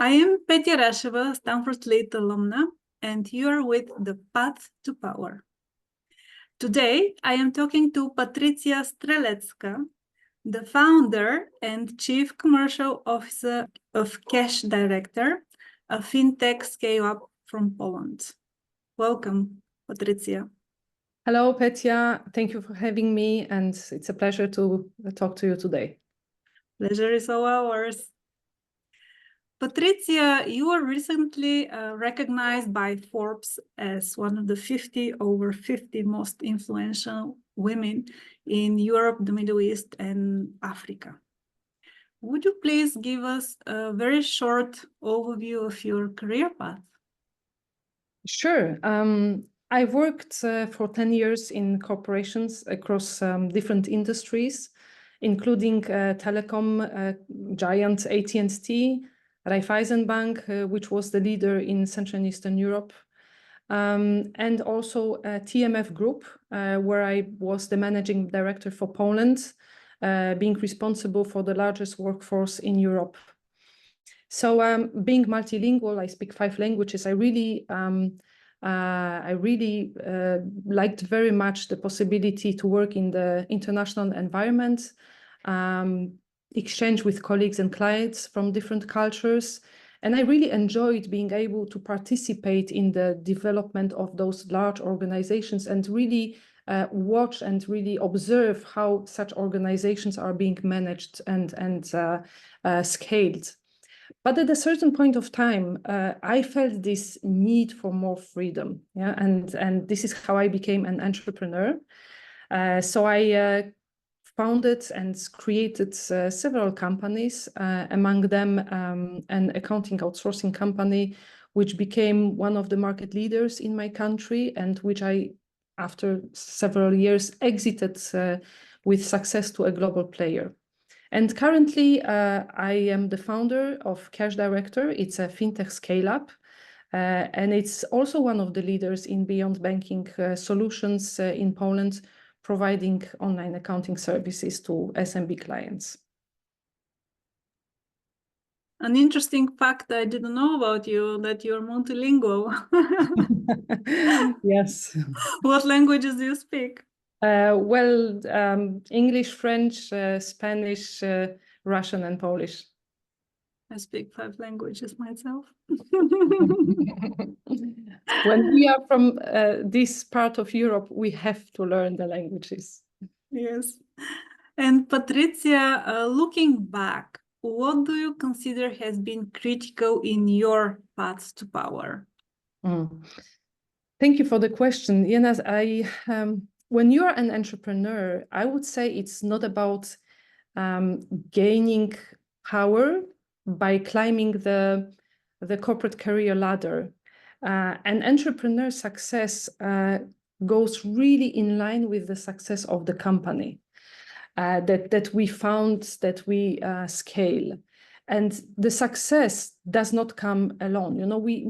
I am Petya Rasheva, Stanford Lit alumna, and you are with The Path to Power. Today, I am talking to Patricia Strelecka, the founder and chief commercial officer of Cash Director, a fintech scale-up from Poland. Welcome, Patricia. Hello, Petya. Thank you for having me, and it's a pleasure to talk to you today. Pleasure is all ours. Patricia, you were recently recognized by Forbes as one of the over 50 most influential women in Europe, the Middle East, and Africa. Would you please give us a very short overview of your career path? Sure. I've worked for 10 years in corporations across different industries, including telecom giant AT&T, Raiffeisen Bank, which was the leader in Central and Eastern Europe, and also TMF Group, where I was the managing director for Poland, being responsible for the largest workforce in Europe. So being multilingual, I speak 5 languages. I really liked very much the possibility to work in the international environment, exchange with colleagues and clients from different cultures. And I really enjoyed being able to participate in the development of those large organizations and really watch and really observe how such organizations are being managed and scaled. But at a certain point of time, I felt this need for more freedom, yeah, and this is how I became an entrepreneur. So I founded and created several companies, among them an accounting outsourcing company, which became one of the market leaders in my country, and which I, after several years, exited with success to a global player. And currently, I am the founder of Cash Director. It's a fintech scale-up, and it's also one of the leaders in beyond banking solutions in Poland, providing online accounting services to SMB clients. An interesting fact I didn't know about you, that you're multilingual. Yes. What languages do you speak? English, French, Spanish, Russian, and Polish. I speak 5 languages myself. When we are from this part of Europe, we have to learn the languages. Yes. And Patricia, looking back, what do you consider has been critical in your path to power? Thank you for the question. Jens, when you're an entrepreneur, I would say it's not about gaining power by climbing the corporate career ladder. An entrepreneur success goes really in line with the success of the company that we found, that we scale. And the success does not come alone. You know, we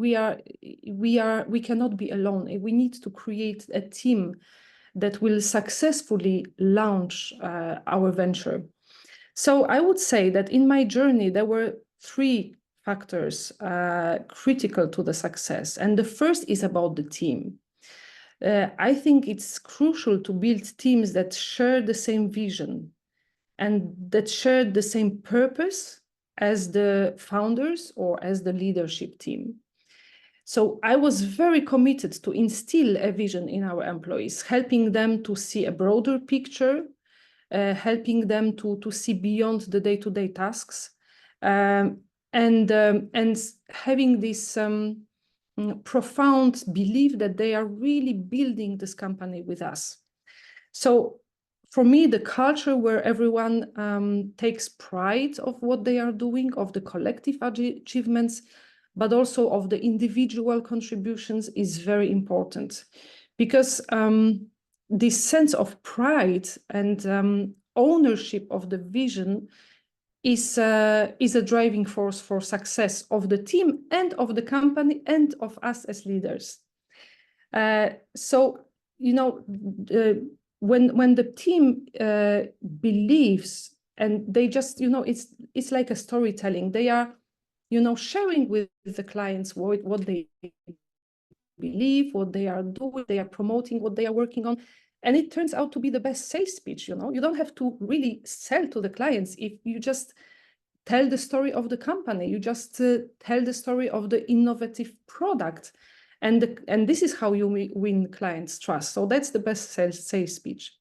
cannot be alone. We need to create a team that will successfully launch our venture. So I would say that in my journey, there were 3 factors critical to the success. And the first is about the team. I think it's crucial to build teams that share the same vision and that share the same purpose as the founders or as the leadership team. So I was very committed to instill a vision in our employees, helping them to see a broader picture, helping them to see beyond the day-to-day tasks, and having this profound belief that they are really building this company with us. So for me, the culture where everyone takes pride of what they are doing, of the collective achievements, but also of the individual contributions is very important, because this sense of pride and ownership of the vision is a driving force for success of the team and of the company and of us as leaders. So, you know, when the team believes, and they just, you know, it's like a storytelling. They are sharing with the clients what they believe, what they are doing, they are promoting, what they are working on. And it turns out to be the best sales pitch. You don't have to really sell to the clients if you just tell the story of the company. You just tell the story of the innovative product. And this is how you win clients' trust. So that's the best sales pitch.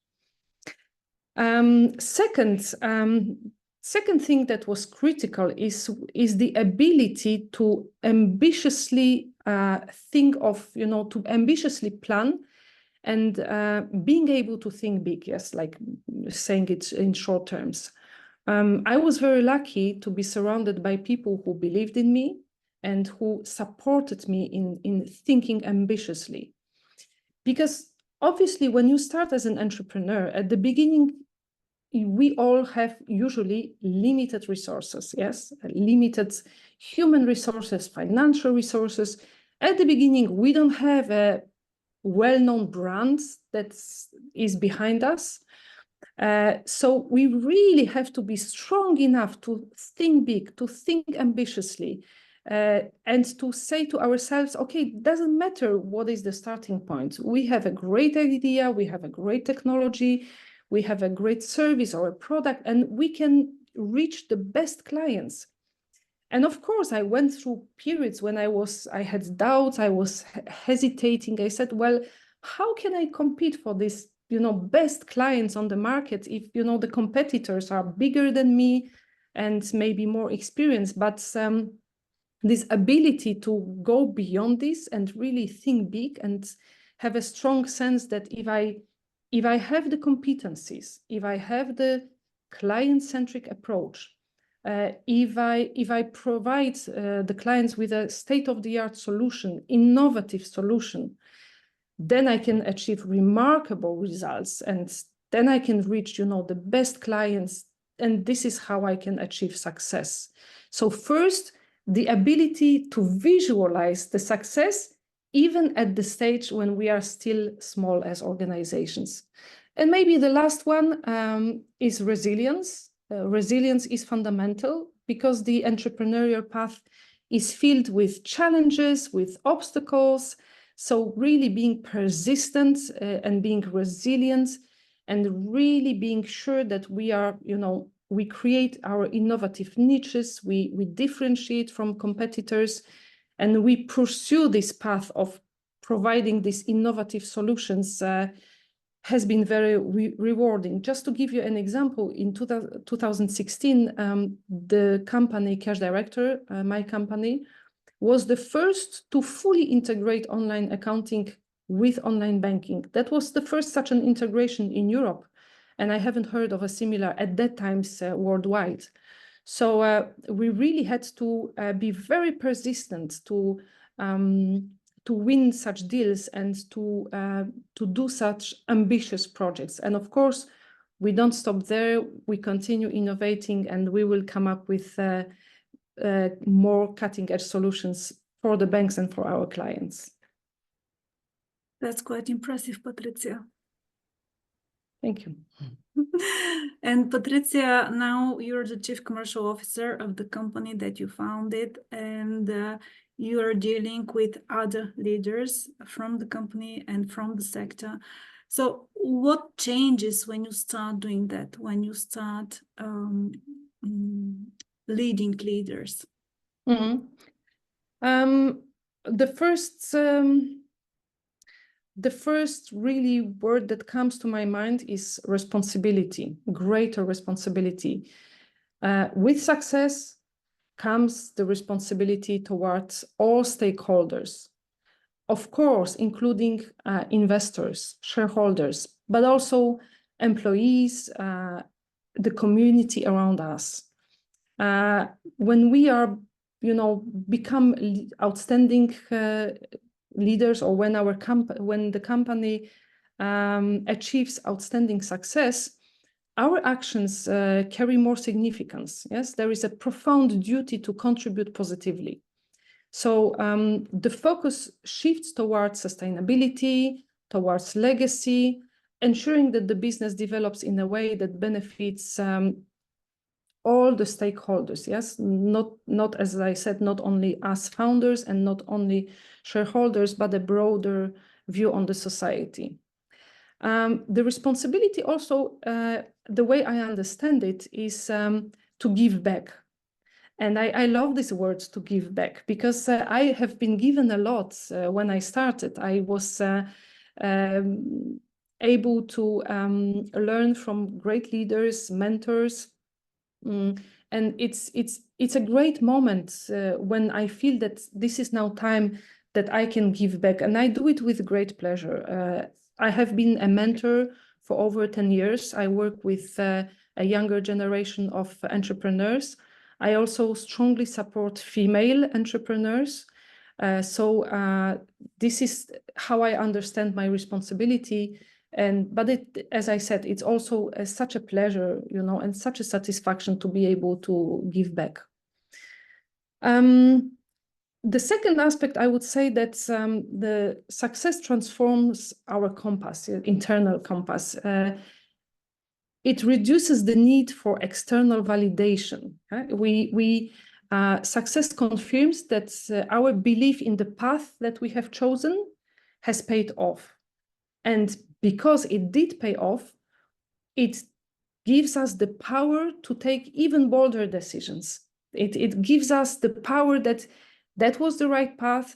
Second thing that was critical is the ability to ambitiously think of, to ambitiously plan and being able to think big, yes, like saying it in short terms. I was very lucky to be surrounded by people who believed in me and who supported me in thinking ambitiously. Because obviously, when you start as an entrepreneur, at the beginning, we all have usually limited resources, yes? Limited human resources, financial resources. At the beginning, we don't have a well-known brand that is behind us. So we really have to be strong enough to think big, to think ambitiously, and to say to ourselves, okay, it doesn't matter what is the starting point. We have a great idea, we have a great technology, we have a great service or a product, and we can reach the best clients. And of course, I went through periods when I had doubts, I was hesitating. I said, well, how can I compete for this, best clients on the market if, the competitors are bigger than me and maybe more experienced? But this ability to go beyond this and really think big and have a strong sense that if I have the competencies, if I have the client-centric approach, if I provide the clients with a state-of-the-art solution, innovative solution, then I can achieve remarkable results, and then I can reach, the best clients, and this is how I can achieve success. So first, the ability to visualize the success, even at the stage when we are still small as organizations. And maybe the last one is resilience. Resilience is fundamental because the entrepreneurial path is filled with challenges, with obstacles. So really being persistent and being resilient and really being sure that we are, we create our innovative niches, we differentiate from competitors, and we pursue this path of providing these innovative solutions has been very rewarding. Just to give you an example, in 2016, the company Cash Director, my company, was the first to fully integrate online accounting with online banking. That was the first such an integration in Europe. And I haven't heard of a similar at that time worldwide. So we really had to be very persistent to win such deals and to do such ambitious projects. And of course, we don't stop there. We continue innovating, and we will come up with more cutting-edge solutions for the banks and for our clients. That's quite impressive, Patricia. Thank you. And Patricia, now you're the Chief Commercial Officer of the company that you founded, and you are dealing with other leaders from the company and from the sector. So what changes when you start doing that, when you start leading leaders? Mm-hmm. The first really word that comes to my mind is responsibility, greater responsibility. With success comes the responsibility towards all stakeholders, of course, including investors, shareholders, but also employees, the community around us. When we are, become outstanding leaders, or when the company achieves outstanding success, our actions carry more significance. Yes, there is a profound duty to contribute positively. So the focus shifts towards sustainability, towards legacy, ensuring that the business develops in a way that benefits all the stakeholders, yes, not as I said, not only us founders and not only shareholders, but a broader view on the society. The responsibility also, the way I understand it, is to give back. And I love these words, to give back, because I have been given a lot when I started. I was able to learn from great leaders, mentors. And it's a great moment when I feel that this is now time that I can give back, and I do it with great pleasure. I have been a mentor for over 10 years. I work with a younger generation of entrepreneurs. I also strongly support female entrepreneurs. So this is how I understand my responsibility. But as I said, it's also such a pleasure, and such a satisfaction to be able to give back. The second aspect, I would say that the success transforms our compass, internal compass. It reduces the need for external validation. Success confirms that our belief in the path that we have chosen has paid off. And because it did pay off, it gives us the power to take even bolder decisions. It gives us the power that was the right path.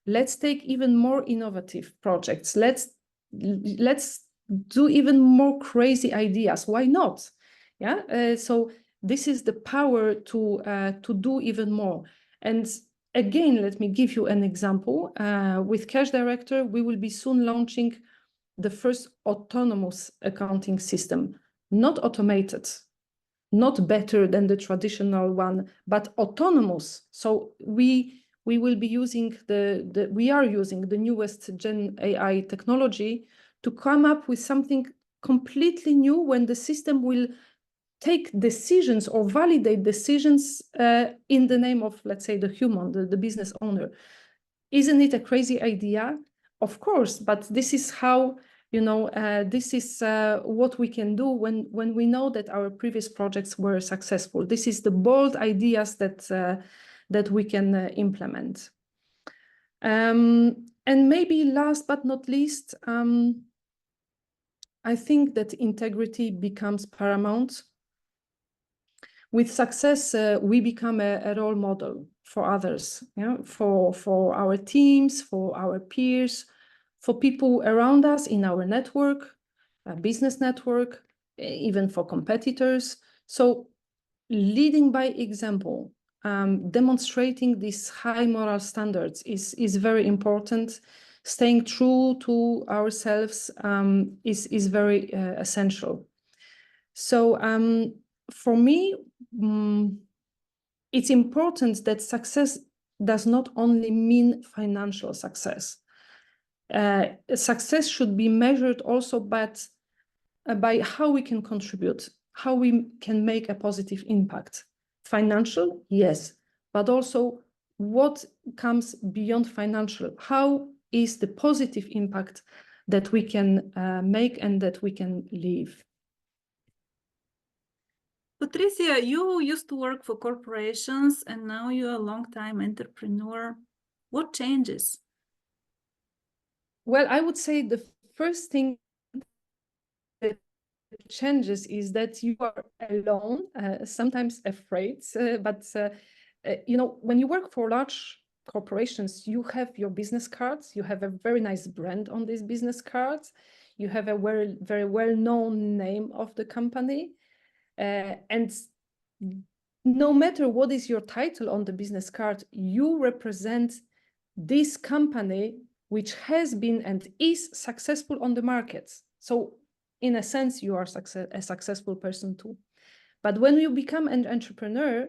Let's take even more innovative projects. Let's do even more crazy ideas. Why not? Yeah. So this is the power to do even more. And again, let me give you an example. With Cash Director, we will be soon launching the first autonomous accounting system, not automated, not better than the traditional one, but autonomous. So we will be using we are using the newest Gen AI technology to come up with something completely new, when the system will take decisions or validate decisions in the name of, let's say, the human, the business owner. Isn't it a crazy idea? Of course, but this is how, this is what we can do when we know that our previous projects were successful. This is the bold ideas that we can implement. And maybe last but not least, I think that integrity becomes paramount. With success, we become a role model for others, for our teams, for our peers, for people around us in our network, business network, even for competitors. So leading by example, demonstrating these high moral standards is very important. Staying true to ourselves is very essential. So for me, it's important that success does not only mean financial success. Success should be measured also by how we can contribute, how we can make a positive impact. Financial, yes, but also what comes beyond financial. How is the positive impact that we can make and that we can leave? Patricia, you used to work for corporations and now you're a long-time entrepreneur. What changes? Well, I would say the first thing that changes is that you are alone, sometimes afraid, but when you work for large corporations, you have your business cards, you have a very nice brand on these business cards, you have a very, very well-known name of the company, and no matter what is your title on the business card, you represent this company which has been and is successful on the markets. So in a sense, you are a successful person too. But when you become an entrepreneur,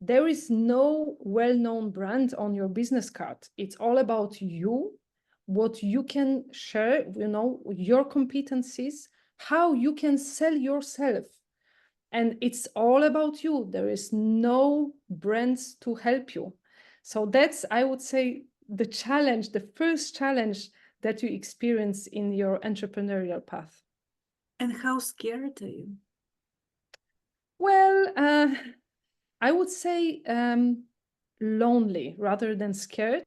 there is no well-known brand on your business card. It's all about you, what you can share, your competencies, how you can sell yourself. And it's all about you. There is no brands to help you. So that's, I would say, the challenge, the first challenge that you experience in your entrepreneurial path. And how scared are you? Well, I would say lonely rather than scared,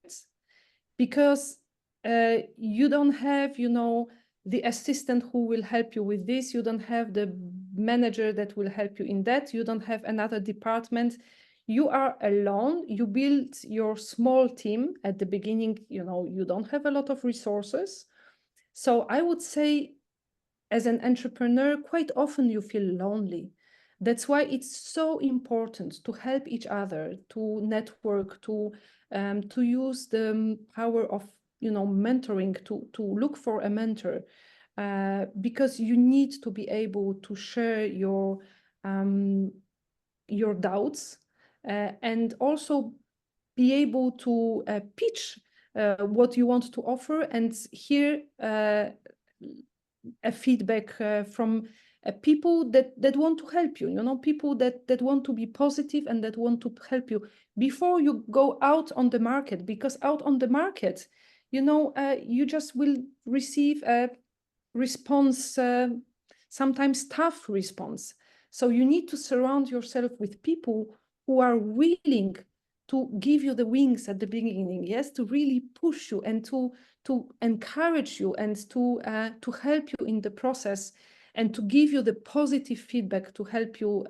because you don't have, the assistant who will help you with this. You don't have the manager that will help you in that. You don't have another department. You are alone. You build your small team at the beginning. You don't have a lot of resources. So I would say, as an entrepreneur, quite often you feel lonely. That's why it's so important to help each other, to network, to use the power of mentoring, to look for a mentor, because you need to be able to share your doubts, and also be able to pitch what you want to offer, and hear a feedback from people that want to help you, people that want to be positive and that want to help you before you go out on the market. Because out on the market, you just will receive a response, sometimes tough response. So you need to surround yourself with people who are willing to give you the wings at the beginning, yes, to really push you and to encourage you and to help you in the process, and to give you the positive feedback to help you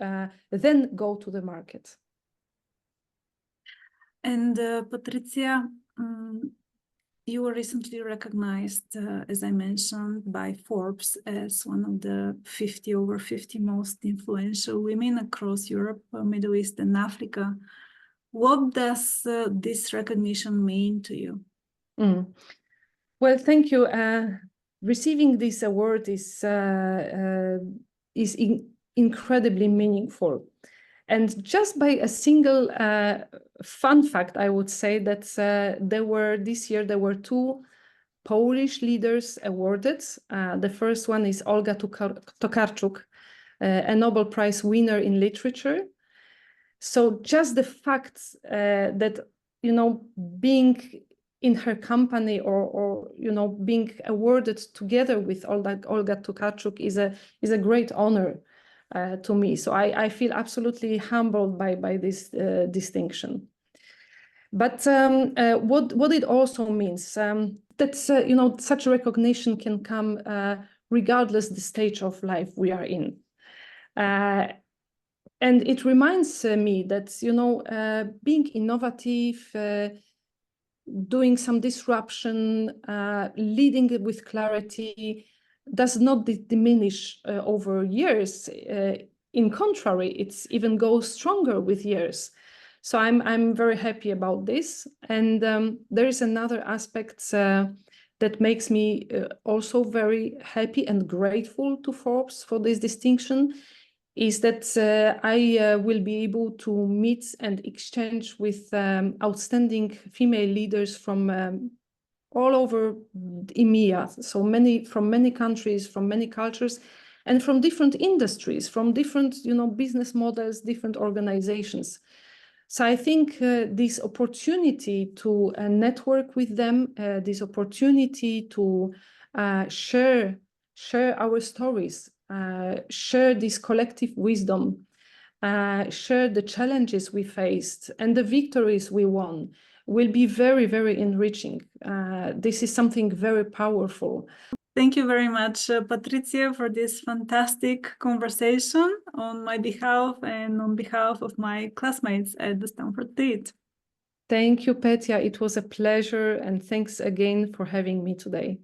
then go to the market. And Patricia, you were recently recognized, as I mentioned, by Forbes as one of the over 50 most influential women across Europe, Middle East, and Africa. What does this recognition mean to you? Well, thank you. Receiving this award is incredibly meaningful. And just by a single fun fact, I would say that this year there were two Polish leaders awarded. The first one is Olga Tokarczuk, a Nobel Prize winner in literature. So just the fact that, being in her company, or being awarded together with Olga Tokarczuk is a great honor to me. So I feel absolutely humbled by this distinction. But what it also means, that such recognition can come regardless the stage of life we are in. And it reminds me that being innovative, doing some disruption, leading with clarity, does not diminish over years. In contrary, it's even goes stronger with years. So I'm very happy about this. And there is another aspect that makes me also very happy and grateful to Forbes for this distinction, is that I will be able to meet and exchange with outstanding female leaders from all over EMEA, so from many countries, from many cultures, and from different industries, from different business models, different organizations. So I think this opportunity to network with them, this opportunity to share our stories, share this collective wisdom, share the challenges we faced and the victories we won, will be very, very enriching. This is something very powerful. Thank you very much, Patricia, for this fantastic conversation on my behalf and on behalf of my classmates at the Stanford TEED. Thank you, Petya. It was a pleasure, and thanks again for having me today.